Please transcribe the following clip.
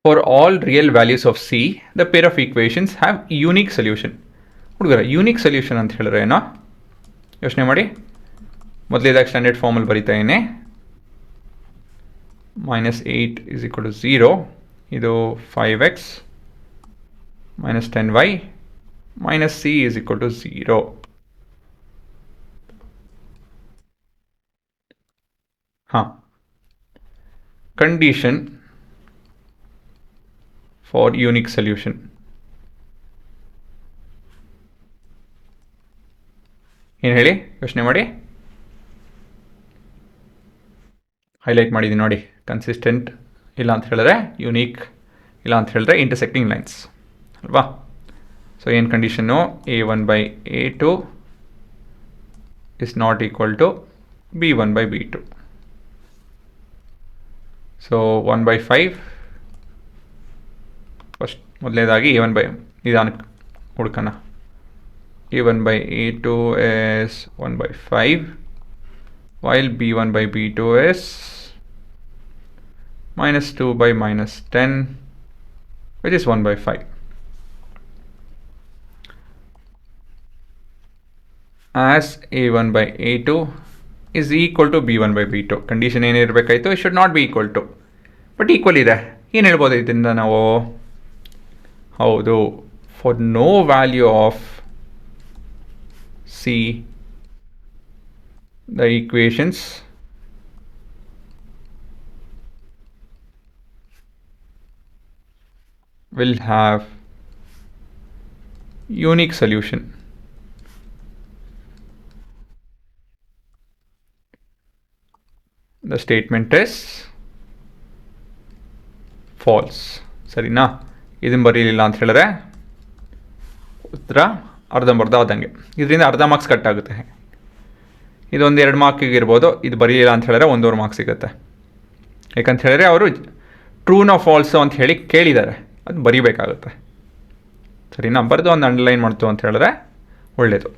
For all real values of C, the pair of equations have unique solution. ಹುಡುಗರ unique solution ಅಂತ ಹೇಳಿದ್ರೆ ಏನೋ ಯೋಚನೆ ಮಾಡಿ. ಮೊದಲೇದಾಗಿ ಸ್ಟ್ಯಾಂಡರ್ಡ್ ಫಾರ್ಮಲ್ಲಿ ಬರೀತಾ ಏನೇ -8 = 0, ಇದು 5x - 10y - c = 0. Condition for unique solution. ಏನು ಹೇಳಿ, ಯೋಚನೆ ಮಾಡಿ. ಹೈಲೈಟ್ ಮಾಡಿದ್ದೀನಿ ನೋಡಿ. ಕನ್ಸಿಸ್ಟೆಂಟ್ ಇಲ್ಲ ಅಂತ ಹೇಳಿದ್ರೆ ಯುನೀಕ್, ಇಲ್ಲ ಅಂತ ಹೇಳಿದ್ರೆ ಇಂಟರ್ಸೆಕ್ಟಿಂಗ್ ಲೈನ್ಸ್ ಅಲ್ವಾ. ಸೊ ಏನು condition, a1/a2 is not equal to b1/b2. So 1/5 first ಮೊದಲನೇದಾಗಿ ನಿಧಾನಕ್ಕೆ ಹುಡ್ಕೋಣ. a1/a2 is 1/5 while b1/b2 is -2 by -10 which is 1/5. As a1/a2 is equal to b1/b2, condition ಏನಿರಬೇಕಾಯಿತು, it should not be equal to, but equal ಇದೆ. ಏನು ಹೇಳ್ಬೋದು ಇದರಿಂದ ನಾವು? ಹೌದು, for no value of C, the equations will have unique solution. The statement is false. ಸರಿನಾ? ಇದನ್ನು ಬರೀಲಿಲ್ಲ ಅಂತ ಹೇಳಿದ್ರೆ ಉತ್ತರ ಅರ್ಧಂಬರ್ಧ ಆದಂಗೆ. ಇದರಿಂದ ಅರ್ಧ ಮಾರ್ಕ್ಸ್ ಕಟ್ ಆಗುತ್ತೆ. ಇದೊಂದು 2 ಮಾರ್ಕಿಗೆ ಇರ್ಬೋದು, ಇದು ಬರೀಲಿಲ್ಲ ಅಂತ ಹೇಳಿದ್ರೆ 1.5 ಮಾರ್ಕ್ಸ್ ಸಿಗುತ್ತೆ. ಯಾಕಂತ ಹೇಳಿದ್ರೆ ಅವರು ಟ್ರೂನೋ ಫಾಲ್ಸು ಅಂತ ಹೇಳಿ ಕೇಳಿದ್ದಾರೆ, ಅದು ಬರೀಬೇಕಾಗುತ್ತೆ. ಸರಿನಾ? ಬರೆದು ಒಂದು ಅಂಡರ್ಲೈನ್ ಮಾಡ್ತು ಅಂತ ಹೇಳಿದ್ರೆ ಒಳ್ಳೆಯದು.